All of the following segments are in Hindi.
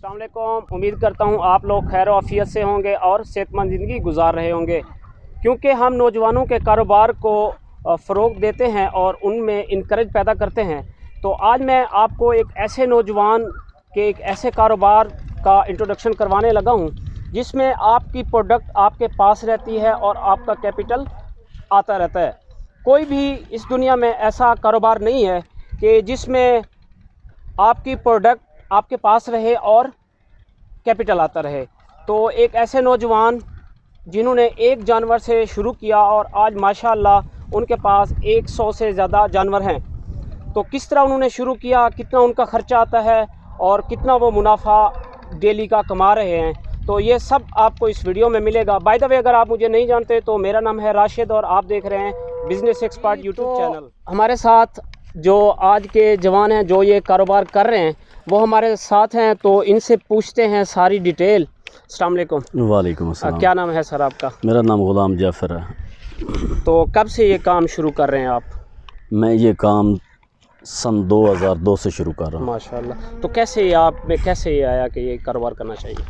अस्सलाम वालेकुम। उम्मीद करता हूँ आप लोग खैर आफियत से होंगे और सेहतमंद ज़िंदगी गुजार रहे होंगे, क्योंकि हम नौजवानों के कारोबार को फ़रोग़ देते हैं और उनमें इनकरेज पैदा करते हैं। तो आज मैं आपको एक ऐसे नौजवान के एक ऐसे कारोबार का इंट्रोडक्शन करवाने लगा हूँ जिसमें आपकी प्रोडक्ट आपके पास रहती है और आपका कैपिटल आता रहता है। कोई भी इस दुनिया में ऐसा कारोबार नहीं है कि जिसमें आपकी प्रोडक्ट आपके पास रहे और कैपिटल आता रहे। तो एक ऐसे नौजवान जिन्होंने एक जानवर से शुरू किया और आज माशाअल्लाह उनके पास 100 से ज़्यादा जानवर हैं। तो किस तरह उन्होंने शुरू किया, कितना उनका ख़र्चा आता है और कितना वो मुनाफा डेली का कमा रहे हैं, तो ये सब आपको इस वीडियो में मिलेगा। बाय द वे, अगर आप मुझे नहीं जानते तो मेरा नाम है राशिद और आप देख रहे हैं बिज़नेस एक्सपर्ट यूट्यूब चैनल। हमारे साथ जो आज के जवान हैं जो ये कारोबार कर रहे हैं वो हमारे साथ हैं, तो इनसे पूछते हैं सारी डिटेल। अस्सलाम वालेकुम। वालेकुम अस्सलाम। क्या नाम है सर आपका? मेरा नाम गुलाम जाफ़र है। तो कब से ये काम शुरू कर रहे हैं आप? मैं ये काम सन 2002 से शुरू कर रहा हूँ। माशाल्लाह। तो कैसे आप में कैसे ये आया कि ये कारोबार करना चाहिए?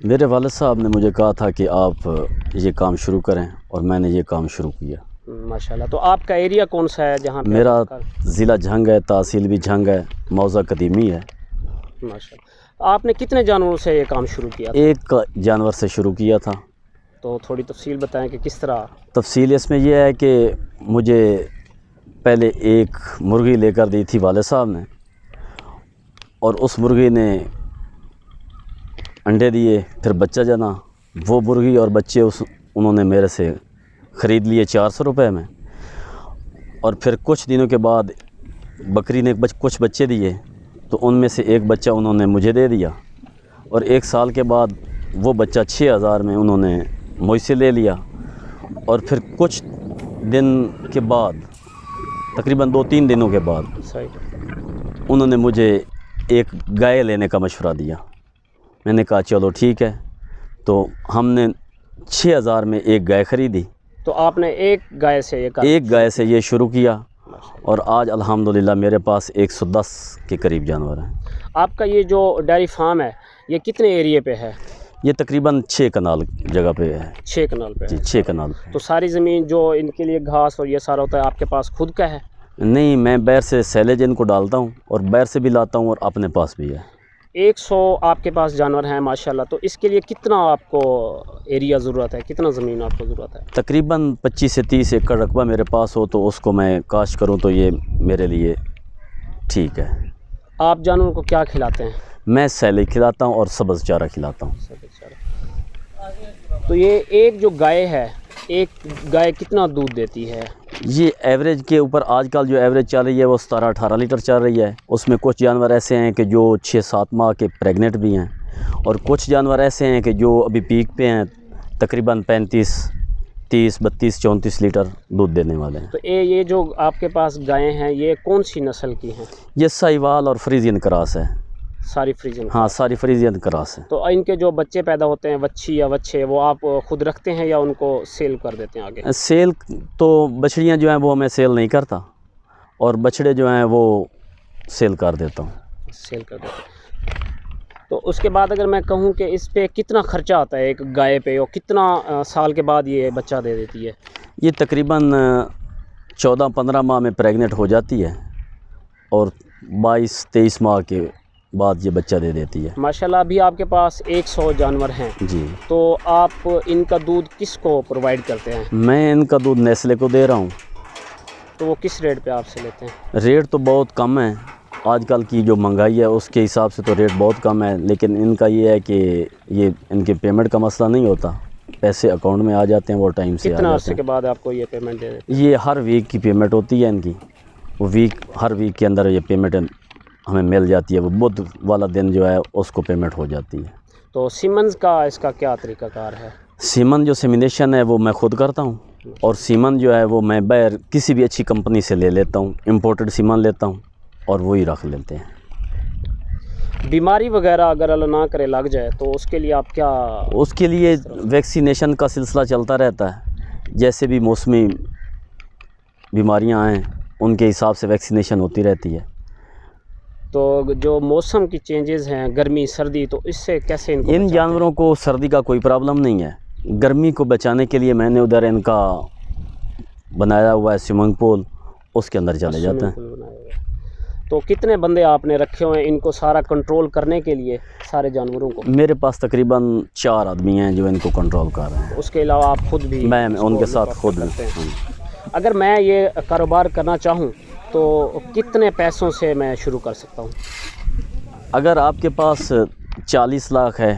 मेरे वालिद साहब ने मुझे कहा था कि आप ये काम शुरू करें और मैंने ये काम शुरू किया। माशाल्लाह। तो आपका एरिया कौन सा है जहाँ पे? मेरा ज़िला झंग है, तहसील भी झंग है, मौज़ा कदीमी है। माशाल्लाह। आपने कितने जानवरों से ये काम शुरू किया था? एक जानवर से शुरू किया था। तो थोड़ी तफसील बताएं कि किस तरह। तफसील इसमें यह है कि मुझे पहले एक मुर्गी लेकर दी थी वालिद साहब ने, और उस मुर्गी ने अंडे दिए, फिर बच्चा जना। वो मुर्गी और बच्चे उन्होंने मेरे से ख़रीद लिए 400 रुपये में, और फिर कुछ दिनों के बाद बकरी ने कुछ बच्चे दिए, तो उनमें से एक बच्चा उन्होंने मुझे दे दिया, और एक साल के बाद वो बच्चा 6000 में उन्होंने मुझसे ले लिया। और फिर कुछ दिन के बाद, तकरीबन 2-3 दिनों के बाद, उन्होंने मुझे एक गाय लेने का मशवरा दिया। मैंने कहा चलो ठीक है, तो हमने 6000 में एक गाय ख़रीदी। तो आपने एक गाय से ये शुरू किया, और आज अल्हम्दुलिल्लाह मेरे पास 110 के करीब जानवर हैं। आपका ये जो डेयरी फार्म है ये कितने एरिए पे है? ये तकरीबन 6 कनाल जगह पे है। 6 कनाल पे? जी, 6 कनाल पे। तो सारी ज़मीन जो इनके लिए घास और ये सारा होता है आपके पास खुद का है? नहीं, मैं बैर से सैलेज इनको डालता हूँ, और बैर से भी लाता हूँ, और अपने पास भी है। 100 आपके पास जानवर हैं माशाल्लाह। तो इसके लिए कितना आपको एरिया ज़रूरत है, कितना ज़मीन आपको ज़रूरत है? तकरीबन 25 से 30 एकड़ रकबा मेरे पास हो तो उसको मैं काश्त करूँ तो ये मेरे लिए ठीक है। आप जानवरों को क्या खिलाते हैं? मैं सैलेज खिलाता हूँ और सब्ज़ चारा खिलाता हूँ। तो ये एक जो गाय है, एक गाय कितना दूध देती है? ये एवरेज के ऊपर आजकल जो एवरेज चल रही है वो 17-18 लीटर चल रही है। उसमें कुछ जानवर ऐसे हैं कि जो 6-7 माह के प्रेग्नेंट भी हैं, और कुछ जानवर ऐसे हैं कि जो अभी पीक पे हैं, तकरीबन 35, 30, 32, 34 लीटर दूध देने वाले हैं। तो ये जो आपके पास गायें हैं ये कौन सी नस्ल की हैं? ये साहिवाल और फ्रीजियन क्रॉस है। सारी फ्रीजियन? हाँ, सारी फ्रीजियन क्रॉस है। तो इनके जो बच्चे पैदा होते हैं, बच्ची या बच्चे, वो आप खुद रखते हैं या उनको सेल कर देते हैं आगे? सेल तो बछड़ियाँ जो हैं वो मैं सेल नहीं करता, और बछड़े जो हैं वो सेल कर देता हूँ। सेल कर देते हैं। तो उसके बाद अगर मैं कहूँ कि इस पे कितना ख़र्चा आता है एक गाय पे, और कितना साल के बाद ये बच्चा दे देती है? ये तकरीबन 14-15 माह में प्रेग्नेंट हो जाती है, और 22-23 माह के बाद ये बच्चा दे देती है। माशाल्लाह। अभी आपके पास 100 जानवर हैं जी। तो आप इनका दूध किसको प्रोवाइड करते हैं? मैं इनका दूध नेस्ले को दे रहा हूँ। तो वो किस रेट पे आपसे लेते हैं? रेट तो बहुत कम है, आजकल की जो महंगाई है उसके हिसाब से तो रेट बहुत कम है, लेकिन इनका ये है कि ये इनके पेमेंट का मसला नहीं होता, पैसे अकाउंट में आ जाते हैं, वो टाइम से आ जाते हैं। कितना अर्से के बाद आपको ये पेमेंट दे देते हैं? ये हर वीक की पेमेंट होती है इनकी। वो हर वीक के अंदर ये पेमेंट हमें मिल जाती है। वो बुध वाला दिन जो है उसको पेमेंट हो जाती है। तो सीमन्स का इसका क्या तरीक़ाकार है? सीमन जो सेमिनेशन है वो मैं ख़ुद करता हूँ, और सीमन जो है वो मैं बाहर किसी भी अच्छी कंपनी से ले लेता हूँ, इम्पोर्टेड सीमन लेता हूँ, और वही रख लेते हैं। बीमारी वगैरह अगर अल्लाह ना करे लग जाए तो उसके लिए आप क्या? उसके लिए वैक्सीनेशन का सिलसिला चलता रहता है। जैसे भी मौसमी बीमारियां आएँ उनके हिसाब से वैक्सीनेशन होती रहती है। तो जो मौसम की चेंजेस हैं, गर्मी सर्दी, तो इससे कैसे इनको इन जानवरों को सर्दी का कोई प्रॉब्लम नहीं है। गर्मी को बचाने के लिए मैंने उधर इनका बनाया हुआ है स्विमिंग पूल, उसके अंदर चले जाते हैं। तो कितने बंदे आपने रखे हुए हैं इनको सारा कंट्रोल करने के लिए, सारे जानवरों को? मेरे पास तकरीबन 4 आदमी हैं जो इनको कंट्रोल कर रहे हैं। उसके अलावा आप खुद भी? मैं उनके साथ खुद भी। अगर मैं ये कारोबार करना चाहूँ तो कितने पैसों से मैं शुरू कर सकता हूँ? अगर आपके पास 40 लाख है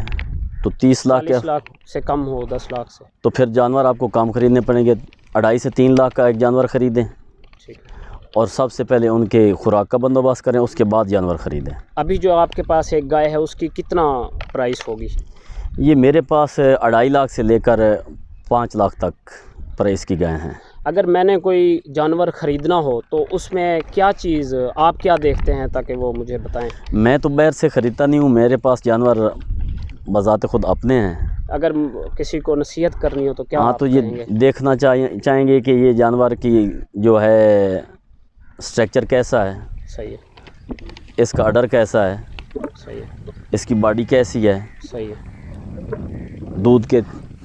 तो 30 लाख 40 लाख से कम हो, 10 लाख से, तो फिर जानवर आपको कम खरीदने पड़ेंगे। 2.5 से 3 लाख का एक जानवर ख़रीदें। ठीक है। और सबसे पहले उनके खुराक का बंदोबस्त करें, उसके बाद जानवर ख़रीदें। अभी जो आपके पास एक गाय है उसकी कितना प्राइस होगी? ये मेरे पास 2.5 लाख से लेकर 5 लाख तक प्राइस की गाय हैं। अगर मैंने कोई जानवर ख़रीदना हो तो उसमें क्या चीज़ आप क्या देखते हैं ताकि वो मुझे बताएं? मैं तो बाहर से ख़रीदता नहीं हूँ, मेरे पास जानवर बज़ाते ख़ुद अपने हैं। अगर किसी को नसीहत करनी हो तो क्या? हाँ, तो ये कहेंगे? देखना चाहेंगे कि ये जानवर की जो है स्ट्रक्चर कैसा है, सही है, इसका अडर कैसा है, सही है, इसकी बॉडी कैसी है, सही है। दूध के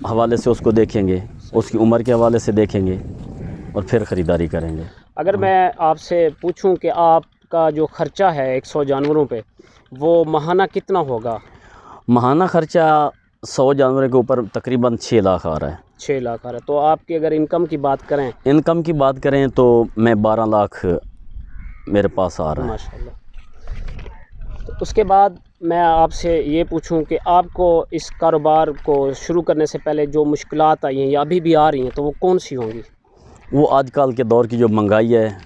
हवाले से उसको देखेंगे, उसकी उम्र के हवाले से देखेंगे और फिर ख़रीदारी करेंगे। अगर मैं आपसे पूछूं कि आपका जो ख़र्चा है 100 जानवरों पे, वो माहाना कितना होगा? माहाना ख़र्चा 100 जानवरों के ऊपर तकरीबन 6 लाख आ रहा है। 6 लाख आ रहा है। तो आपकी अगर इनकम की बात करें? इनकम की बात करें तो मैं 12 लाख मेरे पास आ रहा है। माशाल्लाह। तो उसके बाद मैं आपसे ये पूछूं कि आपको इस कारोबार को शुरू करने से पहले जो मुश्किलात आई हैं या अभी भी आ रही हैं तो वो कौन सी होंगी? वो आजकल के दौर की जो महंगाई है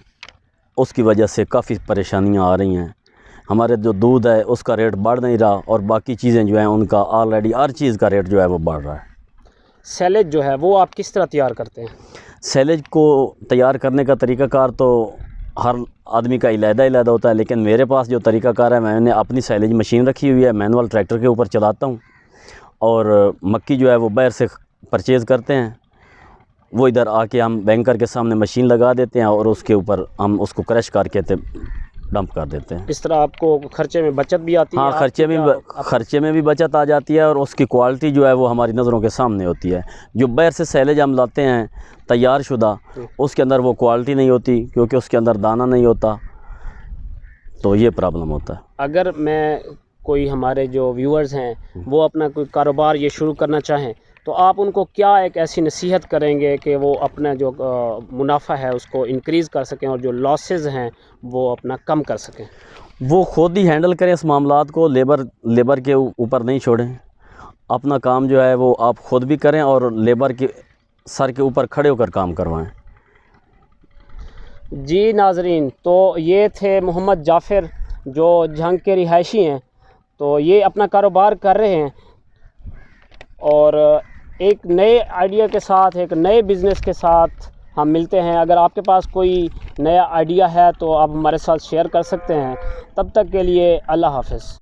उसकी वजह से काफ़ी परेशानियां आ रही हैं। हमारे जो दूध है उसका रेट बढ़ नहीं रहा और बाकी चीज़ें जो हैं उनका ऑलरेडी हर चीज़ का रेट जो है वो बढ़ रहा है। सैलेज जो है वो आप किस तरह तैयार करते हैं? सैलेज को तैयार करने का तरीक़ाकार तो हर आदमी का अलग होता है, लेकिन मेरे पास जो तरीक़ाकार है, मैंने अपनी सैलेज मशीन रखी हुई है, मैनुअल ट्रैक्टर के ऊपर चलाता हूँ। और मक्की जो है वो बाहर से परचेज़ करते हैं, वो इधर आके हम बैंकर के सामने मशीन लगा देते हैं और उसके ऊपर हम उसको क्रश करके डंप कर देते हैं। इस तरह आपको खर्चे में बचत भी आती है? हाँ, खर्चे में भी बचत आ जाती है और उसकी क्वालिटी जो है वो हमारी नज़रों के सामने होती है। जो बाहर से सैलेज हम लाते हैं तैयार शुदा, उसके अंदर वो क्वालिटी नहीं होती क्योंकि उसके अंदर दाना नहीं होता, तो ये प्रॉब्लम होता है। अगर मैं कोई हमारे जो व्यूअर्स हैं वो अपना कोई कारोबार ये शुरू करना चाहें तो आप उनको क्या एक ऐसी नसीहत करेंगे कि वो अपना जो मुनाफा है उसको इंक्रीज़ कर सकें और जो लॉसेस हैं वो अपना कम कर सकें? वो खुद ही हैंडल करें इस मामलात को, लेबर के ऊपर नहीं छोड़ें। अपना काम जो है वो आप ख़ुद भी करें और लेबर के सर के ऊपर खड़े होकर काम करवाएं। जी नाजरीन, तो ये थे मोहम्मद जाफ़िर जो झंग के रिहायशी हैं। तो ये अपना कारोबार कर रहे हैं और एक नए आइडिया के साथ, एक नए बिज़नेस के साथ हम मिलते हैं। अगर आपके पास कोई नया आइडिया है तो आप हमारे साथ शेयर कर सकते हैं। तब तक के लिए अल्लाह हाफ़िज़।